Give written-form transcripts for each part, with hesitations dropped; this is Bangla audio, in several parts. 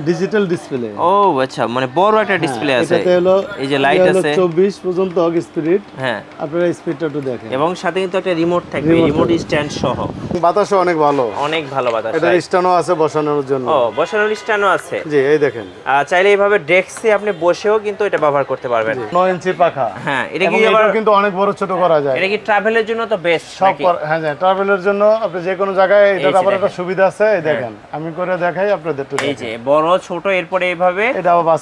Digital display. ও আচ্ছা, মানে বড় একটা ডিসপ্লে আছে। এটাতে হলো এই যে লাইট আছে 24 পর্যন্ত স্পিড। হ্যাঁ, আপনারা স্পিডটা একটু দেখেন। এবং সাথে কিন্তু একটা রিমোট থাকবে, রিমোট স্ট্যান্ড সহ। বাতাসও অনেক ভালো, অনেক ভালো বাতাস। এটা স্ট্যান্ডও আছে বসানোর জন্য। ও, বসানোর স্ট্যান্ডও আছে। জি, এই দেখেন। চাইলে এইভাবে ডেস্কে আপনি বসেও কিন্তু এটা ব্যবহার করতে পারবেন। 9 ইঞ্চি পাখা। হ্যাঁ, এটা কি আবার কিন্তু অনেক বড় ছোট করা যায়। এটা কি ট্রাভেলের জন্য তো বেস্ট সব। হ্যাঁ, ট্রাভেলের জন্য আপনি যে কোনো জায়গায় এটা আবার একটা সুবিধা আছে। এই দেখেন, আমি করে দেখাই আপনাদের। এই যে বড় ছোট, এরপরে এইভাবে এটা আবার বাস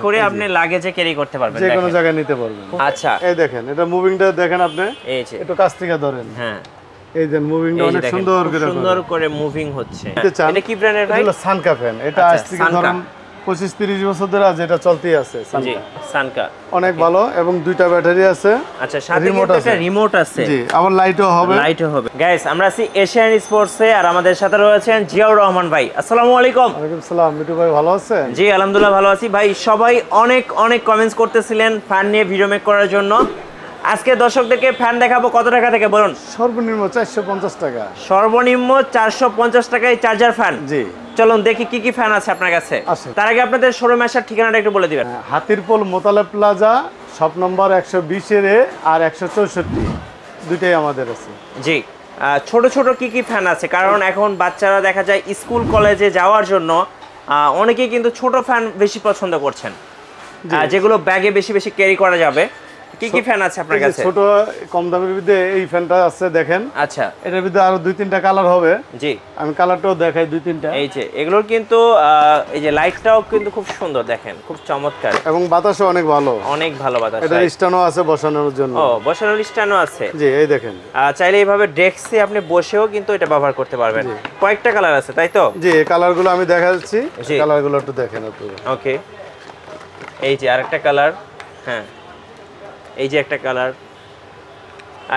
করে আপনি লাগেজে ক্যারি করতে পারবেন, যে কোনো জায়গায় নিতে পারবেন। আচ্ছা, এই দেখেন, এটা মুভিংটা দেখেন আপনি। এই যে একটু কাছ থেকে ধরেন। হ্যাঁ, এই যে মুভিংটা অনেক সুন্দর করে মুভিং হচ্ছে। এটা কি ব্র্যান্ডের ভাই? এটা সানকা ফ্যান। এটা আজ থেকে ধরুন 25-30 বছর ধরে যেটা চলতেই আছে। জি, সানকা অনেক ভালো, এবং দুইটা ব্যাটারি আছে। আচ্ছা, সাথে কিন্তু একটা রিমোট আছে। জি, আবার লাইটও হবে। গাইস, আমরা আছি এশিয়ান স্পোর্টসে, আর আমাদের সাথে রয়েছেন জিয়াউর রহমান ভাই। আসসালামু আলাইকুম। ওয়ালাইকুম আসসালাম। মিঠু ভাই ভালো আছেন? জি, আলহামদুলিল্লাহ ভালো আছি ভাই। সবাই অনেক কমেন্টস করতেছিলেন ফ্যান নিয়ে ভিডিও মেক করার জন্য। আজকে দর্শকদেরকে ফ্যান দেখাবো। কত টাকা থেকে বলুন? সর্বনিম্ন 450 টাকা। সর্বনিম্ন 450 টাকায় চার্জার ফ্যান। জি, চলুন দেখি কি ফ্যান আছে আপনার কাছে। তার আগে আপনাদের শোরুমে আসার ঠিকানাটা একটু বলে দিবেন। Hatirpool Motaleb plaza, shop number 120 এ আর 164, দুইটাই আমাদের আছে। জি, ছোট কি ফ্যান আছে? কারণ এখন বাচ্চারা দেখা যায় স্কুল কলেজে যাওয়ার জন্য অনেকেই কিন্তু ছোট ফ্যান বেশি পছন্দ করছেন, যেগুলো ব্যাগে বেশি ক্যারি করা যাবে। কি ফ্যান আছে আপনার কাছে? ছোট কম দামের মধ্যে এই ফ্যানটা আছে, দেখেন। আচ্ছা, এটার মধ্যে আরো 2-3টা কালার হবে। জি, আমি কালারটাও দেখাই 2-3টা। এই যে এগুলোর কিন্তু এই যে লাইটটাও কিন্তু খুব সুন্দর, দেখেন, খুব চমৎকার, এবং বাতাসও অনেক ভালো বাতাস। এটা স্ট্যান্ডও আছে বসানোর জন্য। ও, বসানোর স্ট্যান্ডও আছে। জি, এই দেখেন। চাইলে এইভাবে ডেস্কে আপনি বসেও কিন্তু এটা ব্যবহার করতে পারবেন। কয়েকটা কালার আছে, তাই তো? জি, কালারগুলো আমি দেখাচ্ছি, কালারগুলো একটু দেখেন আপনি। ওকে, এই যে আরেকটা কালার। হ্যাঁ, এই যে একটা কালার।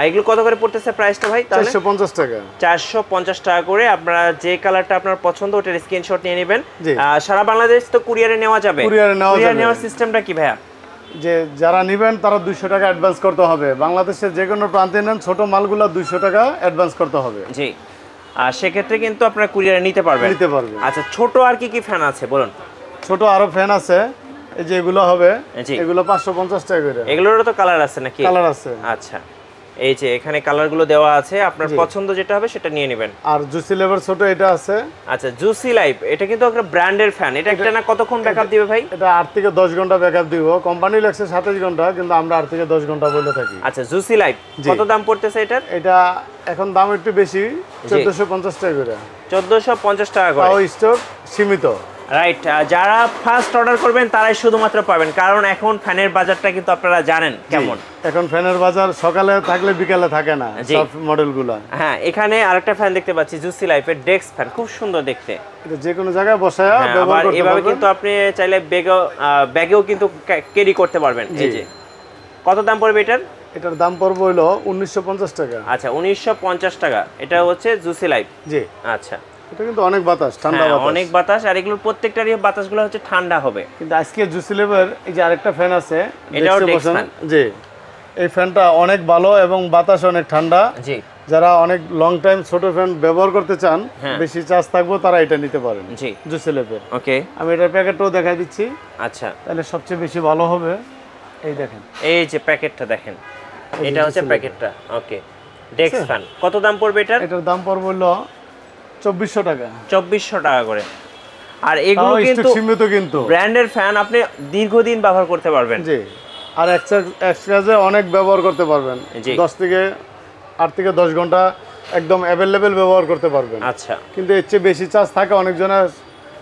এগুলো কত করে পড়তেছে প্রাইসটা ভাই? 450 টাকা। 450 টাকা করে। আপনারা যে কালারটা আপনার পছন্দ ওটার স্ক্রিনশট নিয়ে নেবেন। সারা বাংলাদেশ তো কুরিয়ারে নেওয়া যাবে। কুরিয়ারে নেওয়ার সিস্টেমটা কি ভাইয়া? যে যারা নেবেন তারা 200 টাকা অ্যাডভান্স করতে হবে। বাংলাদেশের যে কোনো প্রান্তে নেন, ছোট মালগুলো 200 টাকা অ্যাডভান্স করতে হবে। জি, আর সেক্ষেত্রে কিন্তু আপনারা কুরিয়ারে নিতে পারবেন। আচ্ছা, ছোট আর কি ফ্যান আছে বলুন? ছোট আরো ফ্যান আছে। এই যে এগুলো হবে, এগুলো 550 টাকা করে। এগুলোরও তো কালার আছে নাকি? কালার আছে। আচ্ছা, এই যে এখানে কালারগুলো দেওয়া আছে, আপনার পছন্দ যেটা হবে সেটা নিয়ে নেবেন। আর জুসি লেভার ছোট এটা আছে। আচ্ছা, জুসি লাইফ, এটা কিন্তু একটা ব্র্যান্ডের ফ্যান। এটা একটা না কতক্ষণ ব্যাকআপ দিবে ভাই? এটা 8 থেকে 10 ঘন্টা ব্যাকআপ দিব। কোম্পানি লেখছে 27 ঘন্টা, কিন্তু আমরা 8 থেকে 10 ঘন্টা বলে থাকি। আচ্ছা, জুসি লাইফ কত দাম পড়তেছে এটার? এটা এখন দাম একটু বেশি, 1450 টাকা করে। 1450 টাকা করে। তাও স্টক সীমিত। রাইট, যারা ফার্স্ট অর্ডার করবেন তারাই শুধুমাত্র পাবেন, কারণ এখন ফ্যানের বাজারটা কিন্তু আপনারা জানেন কেমন। এখন ফ্যানের বাজার সকালে থাকলে বিকালে থাকে না সব মডেলগুলো। হ্যাঁ, এখানে আরেকটা ফ্যান দেখতে পাচ্ছি, জুসি লাইফের ডেস্ক ফ্যান, খুব সুন্দর দেখতে। এটা যে কোনো জায়গায় বসায় ব্যবহার করতে পারবেন। এভাবে কিন্তু আপনি চাইলে ব্যাগেও কিন্তু ক্যারি করতে পারবেন। এই যে কত দাম পড়বে এটার? এটার দাম পড়বে হলো 1950 টাকা। আচ্ছা, 1950 টাকা। এটা হচ্ছে জুসি লাইফ। জি, আচ্ছা। এটা কিন্তু অনেক বাতাস, ঠান্ডা বাতাস। অনেক বাতাস, আর এগুলোর প্রত্যেকটারই বাতাসগুলো হচ্ছে ঠান্ডা হবে। কিন্তু আজকে জুসি লেভার এই যে আরেকটা ফ্যান আছে, এটাও ডেস্ক ফ্যান। জি, এই ফ্যানটা অনেক ভালো এবং বাতাস অনেক ঠান্ডা। জি, যারা অনেক লং টাইম ছোট ফ্যান ব্যবহার করতে চান, বেশি চার্জ থাকবো, তারা এটা নিতে পারেন। জি, জুসি লেভার। ওকে, আমি এটার প্যাকেটটাও দেখাই দিচ্ছি। আচ্ছা, তাহলে সবচেয়ে বেশি ভালো হবে। এই দেখেন, এই যে প্যাকেটটা দেখেন, এটা হচ্ছে প্যাকেটটা। ওকে, ডেস্ক ফ্যান কত দাম পড়বে এটার? এটার দাম পড়বে হলো 2400 টাকা। 2400 টাকা করে। আর এগুলো কিন্তু সীমিত, কিন্তু ব্র্যান্ডের ফ্যান, আপনি দীর্ঘদিন ব্যবহার করতে পারবেন। জি, আর এক্সট্রা অনেক ব্যবহার করতে পারবেন। 8 থেকে 10 ঘন্টা একদম অ্যাভেলেবেল ব্যবহার করতে পারবেন। আচ্ছা, কিন্তু এর চেয়ে বেশি চার্জ থাকে অনেকজনের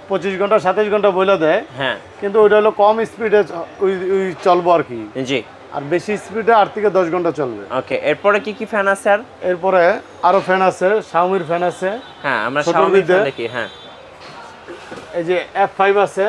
25 ঘন্টা 27 ঘন্টা বলে দেয়। হ্যাঁ, কিন্তু ওইটা হলো কম স্পিডে ওই চলবো আর কি। জি, আর বেশি স্পিডে 8 থেকে 10 ঘন্টা চলবে। ওকে, এরপরে কি ফ্যান আছে? আর এরপরে আরো ফ্যান আছে, শাওমির ফ্যান আছে। হ্যাঁ, আমরা শাওমির ফ্যান দেখি। হ্যাঁ, এই যে F5 আছে,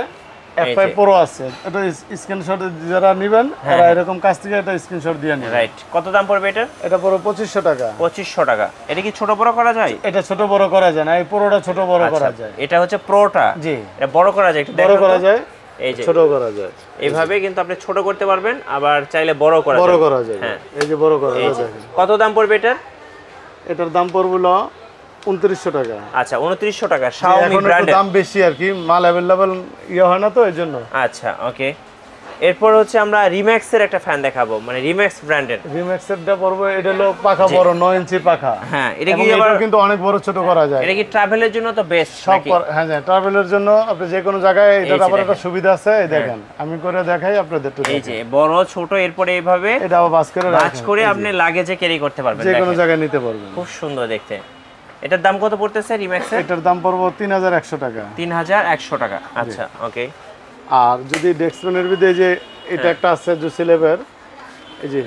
F5 Pro আছে। এটা স্ক্রিনশট যারা নেবেন তারা এরকম কাছ থেকে এটা স্ক্রিনশট দিয়ে নেবেন। রাইট, কত দাম পড়বে এটা? এটা পুরো 2500 টাকা। 2500 টাকা। এটা কি ছোট বড় করা যায়? এটা ছোট বড় করা যায় না, এই পুরোটা ছোট বড় করা যায়। এটা হচ্ছে প্রোটা। জি, এটা বড় করা যায়, একটু বড় করা যায়, এই যে ছোট করা যায়। এইভাবে কিন্তু আপনি ছোট করতে পারবেন, আবার চাইলে বড় করা যায়। হ্যাঁ, এই যে বড় করা যায়। কত দাম পড়বে এটার? এটার দাম পড়বে হলো 2900 টাকা। আচ্ছা 2900 টাকা এখন Xiaomi একটু ব্র্যান্ডের। দাম বেশি আর কি, মাল अवेलेबल ইয়ে হয় না তো এজন্য। আচ্ছা ওকে। এরপর হচ্ছে আমরা রিম্যাক্স এর একটা ফ্যান দেখাবো, মানে রিম্যাক্স ব্র্যান্ডের। রিম্যাক্স এরটা পড়বে, এটা হলো পাখা বড় 9 ইঞ্চি পাখা। হ্যাঁ এটা কি এবং আবার এটা কিন্তু অনেক বড় ছোট করা যায়। এটা কি ট্রাভেলের জন্য তো বেস্ট সব নাকি? হ্যাঁ হ্যাঁ, ট্রাভেলের জন্য আপনি যে কোনো জায়গায় এটা এই যে আবার একটা দেখেন। সুবিধা আছে, এই দেখেন আমি করে দেখাই আপনাদের একটু এই দেখেন। যে বড় ছোট এরপরে এইভাবে এটা আবার বাস করে ভাঁজ রাখেন, করে এই যে। আপনি লাগেজে ক্যারি করতে পারবেন। যে কোনো দেখেন। জায়গায় নিতে পারবেন। খুব সুন্দর দেখতে। এটার দাম কত পড়তেছে রিম্যাক্স এর? এটার দাম পড়বে 3100 টাকা। 3100 টাকা। আচ্ছা ওকে। আর যদি ডেক্সম্যানের ভিতরে যে এটা একটা আছে জুসি লেভের, এই যে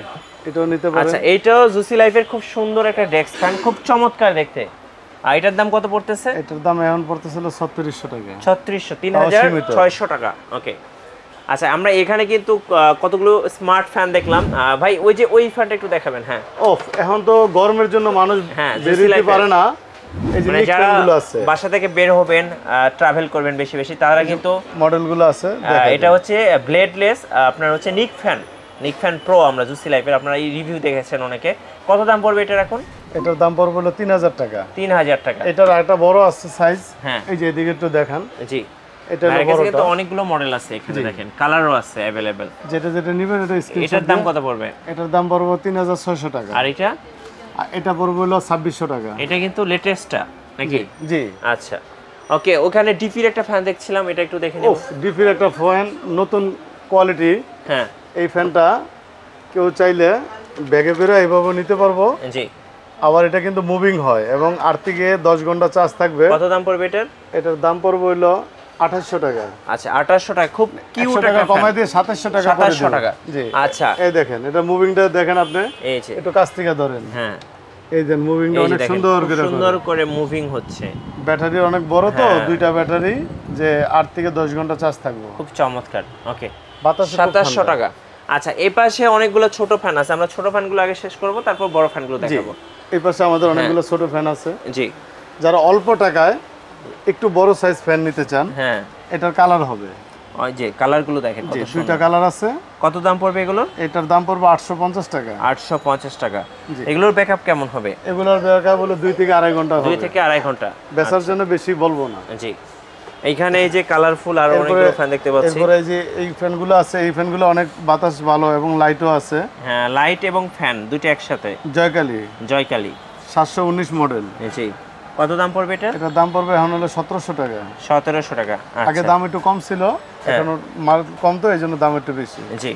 এটাও নিতে পারেন। আচ্ছা এইটাও জুসি লাইফের খুব সুন্দর একটা ডেস্ক ফ্যান, খুব চমৎকার দেখতে। আর এটার দাম কত পড়তেছে? এটার দাম এখন পড়তেছিল 3600 টাকা। 3600, 3600 টাকা। ওকে। আচ্ছা আমরা এখানে কিন্তু কতগুলো স্মার্ট ফ্যান দেখলাম। ভাই ওই যে ওই ফ্যানটা একটু দেখাবেন। হ্যাঁ ওফ, এখন তো গরমের জন্য মানুষ হ্যাঁ, বেরোতে জুসি পারে না। এই যে মানে নিক যারা ফ্যানগুলো আছে, বাসা থেকে বের হবেন, ট্রাভেল করবেন বেশি বেশি, তারা কিন্তু মডেলগুলো আছে এটা হচ্ছে ব্লেডলেস আপনার হচ্ছে নিক ফ্যান প্রো আমরা জুসি লাইফের, আপনারা এই রিভিউ দেখেছেন অনেকে। কত দাম পড়বে এটার এখন? এটার দাম পড়বে হলো 3000 টাকা। 3000 টাকা। এটার একটা বড় আছে সাইজ, হ্যাঁ এই যে এদিকে একটু দেখান। জি এটা হলো এর কাছে বড়টা, কিন্তু অনেকগুলো মডেল আছে এখানে, দেখেন কালারও আছে अवेलेबल। যেটা যেটা নেবেন এটা স্ক্রিনশট। এটার দাম কত পড়বে? এটার দাম পড়বে 3600 টাকা। আর এটা? আর এটা পড়বে হলো 2600 টাকা। এটা কিন্তু লেটেস্টটা নাকি? জি। আচ্ছা ওকে। ওখানে ডিপির একটা ফ্যান দেখছিলাম, এটা একটু দেখে নিন। ওফ, ডিপির একটা ফ্যান, নতুন কোয়ালিটি। হ্যাঁ এই ফ্যানটা কেউ চাইলে ব্যাগে করে এইভাবে নিতে পারবো। জি। আবার এটা কিন্তু মুভিং হয় এবং 8 থেকে 10 ঘন্টা চার্জ থাকবে। কত দাম পড়বে এটার? এটার দাম পড়বে হলো 2800 টাকা। আচ্ছা 2800 টাকা। খুব কিউট 100 টাকা একটা কমাই ফ্যান। দিয়ে 2700 টাকা করে 2700 টাকা। জি। আচ্ছা এই দেখেন, এটা মুভিংটা দেখেন আপনি, এই যে একটু কাছ থেকে ধরেন। হ্যাঁ এই যে মুভিংটা এই যে অনেক দেখেন, সুন্দর খুব করে সুন্দর করে মুভিং হচ্ছে। ব্যাটারি অনেক বড় তো, হ্যাঁ। দুইটা ব্যাটারি, যে 8 থেকে 10 ঘন্টা চার্জ থাকবে। খুব চমৎকার। ওকে বাতাসে খুব 2700 ঠান্ডা। টাকা। আচ্ছা এই পাশে অনেকগুলো ছোট ফ্যান আছে, আমরা ছোট ফ্যানগুলো আগে শেষ করব, তারপর বড় ফ্যানগুলো জি, দেখাবো। এই পাশে আমাদের অনেকগুলো ছোট ফ্যান আছে। জি যারা অল্প টাকায় একটু বড় সাইজ ফ্যান নিতে চান, হ্যাঁ এটার কালার হবে। ওই যে কালারগুলো দেখেন কত জি, সুন্দর। দুইটা কালার আছে। কত দাম পড়বে এগুলোর? এটার দাম পড়বে 850 টাকা। 850 টাকা। জি। এগুলোর ব্যাকআপ কেমন হবে? এগুলোর ব্যাকআপ হলো 2 থেকে আড়াই ঘন্টা 2 হবে। থেকে আড়াই ঘন্টা। বেচার জন্য বেশি বলবো না। জি। এইখানে এই যে কালারফুল আর এরপরে- অনেকগুলো ফ্যান দেখতে পাচ্ছি। এরপরে এই যে এই ফ্যানগুলো আছে, এই ফ্যানগুলো অনেক বাতাস ভালো এবং লাইটও আছে। হ্যাঁ লাইট এবং ফ্যান দুটো একসাথে। জয়কালী জয়কালী 719 মডেল। জি। কত দাম পড়বে এটা? এটার দাম পড়বে এখন হলো 1700 টাকা। 1700 টাকা। আগে আচ্ছা দাম একটু কম ছিল, এখন মাল কম তো এই জন্য দাম একটু বেশি। জি।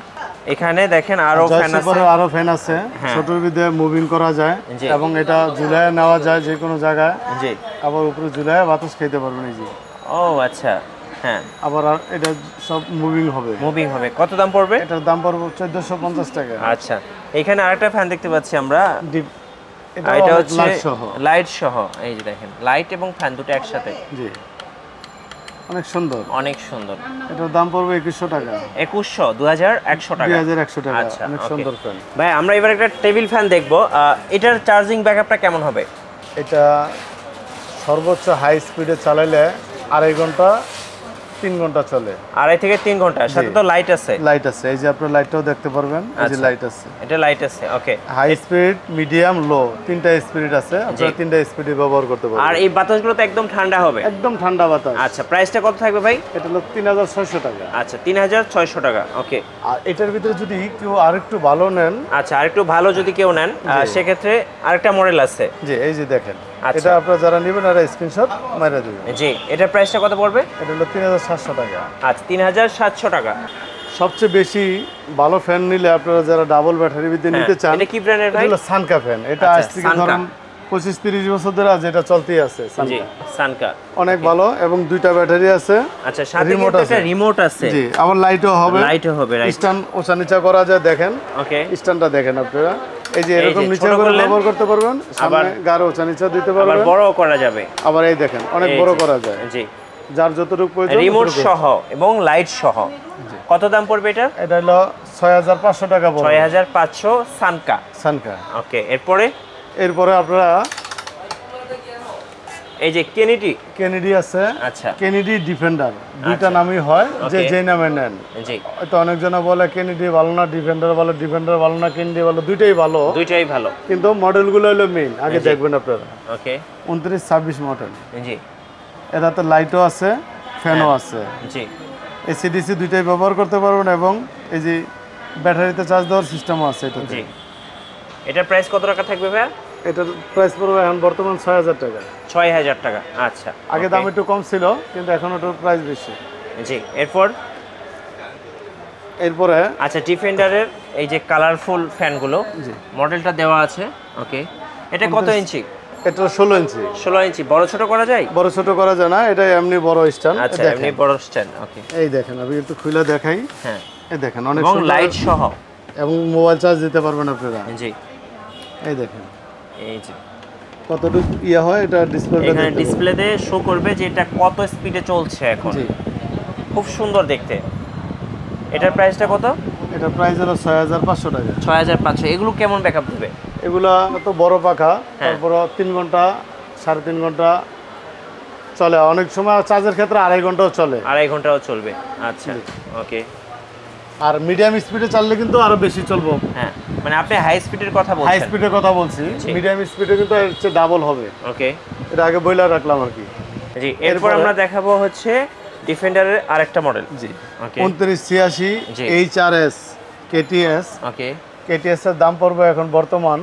এখানে দেখেন আরো ফ্যান আছে। জয়সুপারে আরো ফ্যান আছে, হ্যাঁ। ছোটর ভিতরে মুভিং করা যায় জি। এবং এটা ঝুলায় নেওয়া যায় যে কোনো জায়গায়। জি। আবার উপরে ঝুলায় বাতাস খেতে পারবেন এই যে। ও আচ্ছা হ্যাঁ আবার এটা সব মুভিং হবে। মুভিং হবে। কত দাম পড়বে? এটার দাম পড়বে 1450 টাকা। আচ্ছা এখানে আরেকটা ফ্যান দেখতে পাচ্ছি আমরা। ডিপ, এটা হচ্ছে লাইট সহ। লাইট সহ। এই যে দেখেন লাইট এবং ফ্যান দুটো একসাথে। জি, অনেক সুন্দর। অনেক সুন্দর। এটার দাম পড়বে 2100 টাকা। 2100, 2100 টাকা। 2100 টাকা। আচ্ছা, অনেক ওকে। সুন্দর ফ্যান। ভাই আমরা এবার একটা টেবিল ফ্যান দেখবো। এটার চার্জিং ব্যাকআপটা কেমন হবে? এটা সর্বোচ্চ হাই স্পিডে চালাইলে 2.5 ঘন্টা 3 ঘন্টা চলে। 2.5 থেকে 3 ঘন্টা। সাথে তো লাইট আছে। লাইট আছে, এই যে আপনার লাইটটাও দেখতে পারবেন, এই যে আচ্ছা। লাইট আছে। এটা লাইট আছে। ওকে। হাই স্পিড, মিডিয়াম, লো, তিনটা স্পিড আছে। আপনারা তিনটা স্পিডে ব্যবহার করতে আর পারবেন। এই বাতাসগুলো তো একদম ঠান্ডা হবে। একদম ঠান্ডা বাতাস। আচ্ছা প্রাইসটা কত থাকবে ভাই? এটা হলো 3600 টাকা। আচ্ছা 3600 টাকা। ওকে। আর এটার ভিতরে যদি কেউ আরেকটু ভালো নেন, আচ্ছা আর একটু ভালো যদি কেউ নেন সেক্ষেত্রে আরেকটা মডেল আছে। যে এই যে দেখেন, আচ্ছা। এটা আপনারা যারা নেবেন আর স্ক্রিনশট মেরে দিবেন। জি। এটার প্রাইসটা কত পড়বে? এটা হলো 3700 টাকা। আচ্ছা 3700 টাকা। সবচেয়ে বেশি ভালো ফ্যান নিলে আপনারা যারা ডাবল ব্যাটারি ভিতরে নিতে চান, এটা কি ব্র্যান্ডের এটা ভাই? হলো সানকা ফ্যান। এটা আচ্ছা, আজ থেকে সানকা। ধরুন 25-30 বছর ধরে যেটা চলতেই আছে। জি সানকা সানকা অনেক ভালো এবং দুইটা ব্যাটারি আছে। আচ্ছা সাথে রিমোট কিন্তু একটা আছে। রিমোট আছে। জি, আবার লাইটও হবে। লাইটও হবে, রাইট। স্ট্যান্ড ওচা নিচা করা যায়, দেখেন ওকে। স্ট্যান্ডটা দেখেন আপনারা। এই যে এরকম যে নিচে ছোট করে করলেন, ব্যবহার করতে পারবেন, সামনে গাঢ় ওচা নিচা দিতে আবার পারবেন। বড় করা যাবে। আবার এই দেখেন অনেক এই বড় যে, করা যায়, জি। যার যতটুকু প্রয়োজন। রিমোট ততটুকু। সহ এবং লাইট সহ। কত দাম পড়বে এটা? এটা হলো 6500 টাকা পড়বে। 6500 সানকা। সানকা। ওকে। এরপরে এরপরে আপনারা এই যে কেনেডি আছে, আচ্ছা কেনেডি ডিফেন্ডার, দুইটা আচ্ছা। নামই হয়, যে Okay. যে নামে নেন। জি হয়তো অনেকজনে বলে কেনেডি ভালো না, ডিফেন্ডার ভালো, ডিফেন্ডার ভালো না, কেনেডি ভালো, দুইটাই ভালো, দুইটাই ভালো। কিন্তু মডেলগুলো হলো মেইন আগে জি। দেখবেন আপনারা। ওকে 29-26 মডেল। জি এটাতে লাইটও আছে, ফ্যানও আছে, জি এসিডিসি দুইটাই ব্যবহার করতে পারবেন, এবং এই যে ব্যাটারিতে চার্জ দেওয়ার সিস্টেমও আছে এটাতে। জি এটার প্রাইস কত টাকা থাকবে ভাইয়া? এটার প্রাইস পড়বে এখন বর্তমান 6000 টাকা। 6000 টাকা। আচ্ছা আগে okay. দাম একটু কম ছিল, কিন্তু এখন ওটার প্রাইস বেশি। জি এরপর এরপরে আচ্ছা ডিফেন্ডারের এই যে কালারফুল ফ্যানগুলো জি, মডেলটা দেওয়া আছে। ওকে এটা কত ইঞ্চি? এটা 16 ইঞ্চি। 16 ইঞ্চি। বড় ছোট করা যায়? বড় ছোট করা যায় না, এটা এমনি বড় স্ট্যান্ড। আচ্ছা এমনি বড় স্ট্যান্ড। ওকে এই দেখেন, আমি একটু খুলে দেখাই। হ্যাঁ এই দেখেন অনেক এবং সুন্দর, লাইট সহ, এবং মোবাইল চার্জ দিতে পারবেন আপনারা। জি এই দেখেন এই যে কতটুকু ইয়া হয়, এটা ডিসপ্লেতে এখানে ডিসপ্লেতে শো করবে যে এটা কত স্পিডে চলছে এখন। জি, খুব সুন্দর দেখতে। এটার প্রাইসটা কত? এটা প্রাইস হলো 6500 টাকা। 6500। এগুলো কেমন ব্যাকআপ দেবে? এগুলা তো বড় পাখা, হ্যাঁ। তারপর 3 ঘন্টা 3.5 ঘন্টা চলে, অনেক সময় চার্জের ক্ষেত্রে 2.5 ঘন্টাও চলে। 2.5 ঘন্টাও চলবে। আচ্ছা ওকে। আর মিডিয়াম স্পিডে চাললে কিন্তু আরো বেশি চলবে। হ্যাঁ মানে আপনি হাই স্পিডের কথা হাই বলছেন। স্পিডের কথা বলছি, জি। মিডিয়াম স্পিডে কিন্তু এর চেয়ে ডাবল হবে। ওকে এটা আগে বইলা রাখলাম আর কি। জি এরপর আমরা দেখাবো হচ্ছে ডিফেন্ডারের আরেকটা মডেল। জি, ওকে 2986 জি। HRS KTS। ওকে KTS এর দাম পড়বে এখন বর্তমান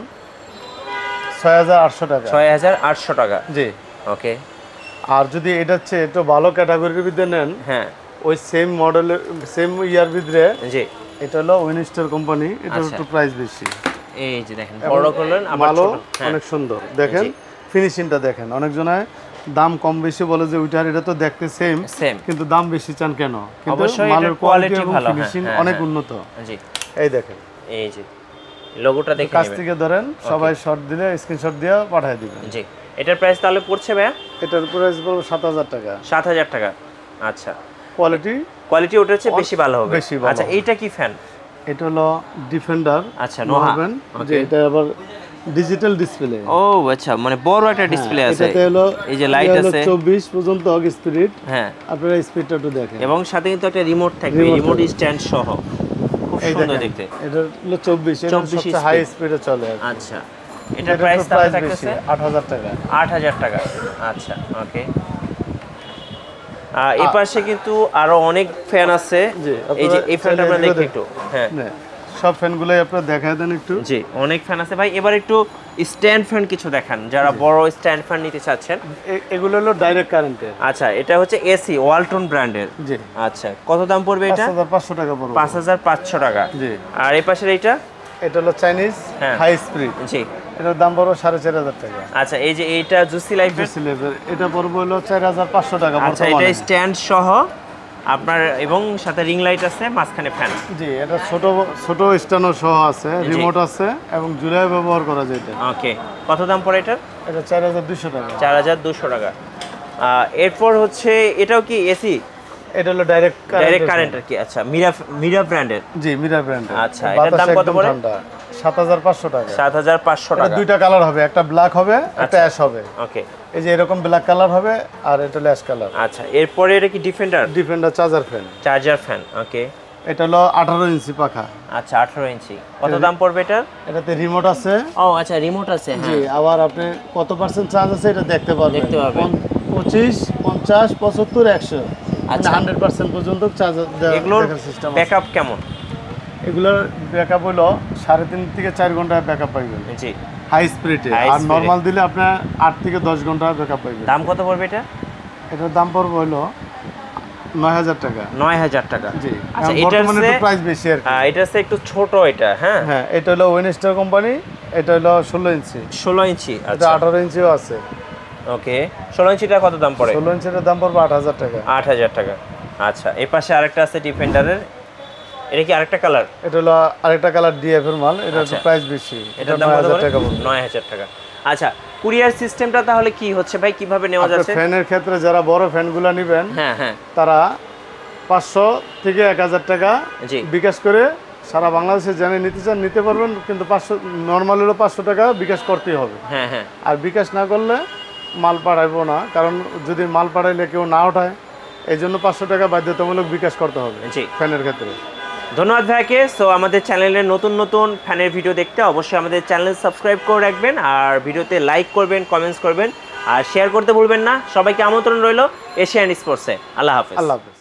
6800 টাকা। 6800 টাকা। জি, ওকে আর যদি এটা চেয়ে একটু ভালো ক্যাটাগরির ভিতরে নেন, হ্যাঁ ওই সেম মডেলের সেম ইয়ার ভিতরে, জি এটা হলো উইনস্টার কোম্পানি, এটা আচ্ছা। একটু প্রাইস বেশি। এই যে দেখেন বড় করলেন আবার ভালো, ছোট। হ্যাঁ অনেক সুন্দর। দেখেন জি। ফিনিশিংটা দেখেন, অনেকজনে দাম কম বেশি বলে যে ওইটার, এটা তো দেখতে সেম, সেম কিন্তু দাম বেশি চান কেন? কিন্তু অবশ্যই মালের এটার কোয়ালিটি quality এবং ভালো, হ্যাঁ, ফিনিশিং হ্যাঁ, অনেক হ্যাঁ। উন্নত। জি এই দেখেন, এই যে লোগোটা দেখে কাছ নেবেন। থেকে ধরেন, সবাই শর্ট দিলে স্ক্রিনশট দিয়ে পাঠিয়ে দিবেন। জি এটার প্রাইস তাহলে পড়ছে ভাইয়া এটার প্রাইস পড়বে 7000 টাকা। 7000 টাকা। আচ্ছা কোয়ালিটি কোয়ালিটি ওটার চেয়ে বেশি ভালো হবে। বেশি ভালো আচ্ছা হবে। এইটা কি ফ্যান? এটা হলো ডিফেন্ডার। আচ্ছা নোহা। যে এটা আবার ডিজিটাল ডিসপ্লে। ও আচ্ছা মানে বড় একটা ডিসপ্লে আছে। এটাতে হলো এই যে লাইট আছে 24 পর্যন্ত স্পিড। হ্যাঁ আপনারা স্পিডটা একটু দেখেন, এবং সাথে কিন্তু একটা রিমোট থাকবে, Remote রিমোট থাকবে। স্ট্যান্ড সহ। খুব এই সুন্দর দেখেন, দেখতে। এটা হলো 24, এটা 24 সবচেয়ে হাই স্পিডে চলে আর কি। আচ্ছা এটার প্রাইস প্রাইস তাহলে বেশি, থাকতেছে 8000 টাকা। 8000 টাকা। আচ্ছা ওকে। এই পাশে কিন্তু আরো অনেক ফ্যান আছে। জি, এই যে আপনারা এই ফ্যানটা আমরা চাইলে দেখি এগুলো একটু। হ্যাঁ না, সব ফ্যানগুলোই আপনারা দেখায় দেন একটু। জি অনেক ফ্যান আছে ভাই। এবার একটু স্ট্যান্ড ফ্যান কিছু দেখান, যারা বড় স্ট্যান্ড ফ্যান নিতে চাচ্ছেন। এগুলো হলো ডাইরেক্ট কারেন্টের। আচ্ছা এটা হচ্ছে এসি ওয়ালটন ব্র্যান্ডের। জি, আচ্ছা কত দাম পড়বে এটা? 5500 টাকা পড়বে। 5500 টাকা। জি, আর এই পাশের এইটা? এটা হলো চাইনিজ হ্যাঁ। হাই স্পিড, জি এটার দাম পড়বে 4500 টাকা। আচ্ছা এই যে এইটা জুসি লাইফের। জুসি লেভেল, এটা পড়বে হলো 4500 টাকা আচ্ছা এটা বর্তমানে। স্ট্যান্ড সহ আপনার, এবং সাথে রিং লাইট আছে, মাঝখানে ফ্যান। জি, এটা ছোট ছোট স্ট্যান্ডও সহ আছে, রিমোট আছে, এবং জুলাই ব্যবহার করা যায় এটা। ওকে কত দাম পড়ে এটা? এটা 4200 টাকা। 4200 টাকা। এরপর হচ্ছে এটাও কি এসি? এটা হলো ডাইরেক্ট কারেন্টের কি? আচ্ছা মিরা ব্র্যান্ডের। জি, মিরা ব্র্যান্ড। আচ্ছা, এটার দাম কত পড়ে? 7500 টাকা। 7500 এটা টাকা। দুইটা কালার হবে, একটা ব্ল্যাক হবে, একটা আচ্ছা। অ্যাশ হবে। ওকে এই যে এরকম ব্ল্যাক কালার হবে, আর এটা হলো অ্যাশ কালার। আচ্ছা এরপরে এটা কি defender? Defender charger fan. Charger fan. Okay এটা হলো 18 ইঞ্চি পাখা। আচ্ছা 18 ইঞ্চি। কত দাম পড়বে এটা? এটাতে রিমোট আছে। ও আচ্ছা রিমোট আছে। জি, হ্যাঁ আবার আপনি কত পার্সেন্ট চার্জ আছে এটা দেখতে পারবেন। দেখতে পারবেন। 25, 50, 75, 100, আচ্ছা। 100% পর্যন্ত চার্জ এগুলোর দেখার সিস্টেম আছে। ব্যাকআপ কেমন? এগুলোর ব্যাকআপ হলো 3.5 থেকে 4 ঘন্টা ব্যাকআপ পাইবেন জি হাই স্পিডে। High আর speed-এ। নরমাল দিলে আপনার 8 থেকে 10 ঘন্টা ব্যাকআপ পাইবেন। দাম কত পড়বে এটা? এটার দাম পড়বে হলো 9000 টাকা। 9000 টাকা। জি, আচ্ছা এখন এটার বর্তমানে একটু প্রাইস বেশি আর কি। এটা হচ্ছে একটু ছোট এটা। হ্যাঁ হ্যাঁ, এটা হলো উইনস্টার কোম্পানি, এটা হলো 16 ইঞ্চি। 16 ইঞ্চি। এটা আচ্ছা 18 ইঞ্চিও আছে। ওকে 16 ইঞ্চিটা কত দাম পড়ে? 16 ইঞ্চির দাম পড়বে 8000 টাকা। 8000 টাকা। আচ্ছা এই পাশে আরেকটা আছে ডিফেন্ডারের। এটা কি আরেকটা কালার? এটা হলো আরেকটা কালার ডিএফ এর মাল, এটা আচ্ছা। প্রাইস বেশি, এটা এটার দাম কত 9000 টাকা পড়বে? পড়বে। 9000 টাকা। আচ্ছা কুরিয়ার সিস্টেমটা তাহলে কি হচ্ছে ভাই, কিভাবে নেওয়া আপনার যাচ্ছে? ফ্যানের ক্ষেত্রে যারা বড় ফ্যানগুলো নেবেন, হ্যাঁ হ্যাঁ তারা 500 থেকে 1000 টাকা জি বিকাশ করে সারা বাংলাদেশে জেনে নিতে চান নিতে পারবেন, কিন্তু 500 নরমাল হলো 500 টাকা বিকাশ করতেই হবে। হ্যাঁ হ্যাঁ আর বিকাশ না করলে মাল পাঠাইবো না, কারণ যদি মাল পাঠাইলে কেউ না ওঠায় এই জন্য 500 টাকা বাধ্যতামূলক বিকাশ করতে হবে জি ফ্যানের ক্ষেত্রে। ধন্যবাদ ভাইকে। সো আমাদের চ্যানেলের নতুন নতুন ফ্যানের ভিডিও দেখতে অবশ্যই আমাদের চ্যানেল সাবস্ক্রাইব করে রাখবেন, আর ভিডিওতে লাইক করবেন, কমেন্টস করবেন, আর শেয়ার করতে ভুলবেন না। সবাইকে আমন্ত্রণ রইল এশিয়ান স্পোর্টসে। আল্লাহ হাফেজ। আল্লাহ হাফেজ।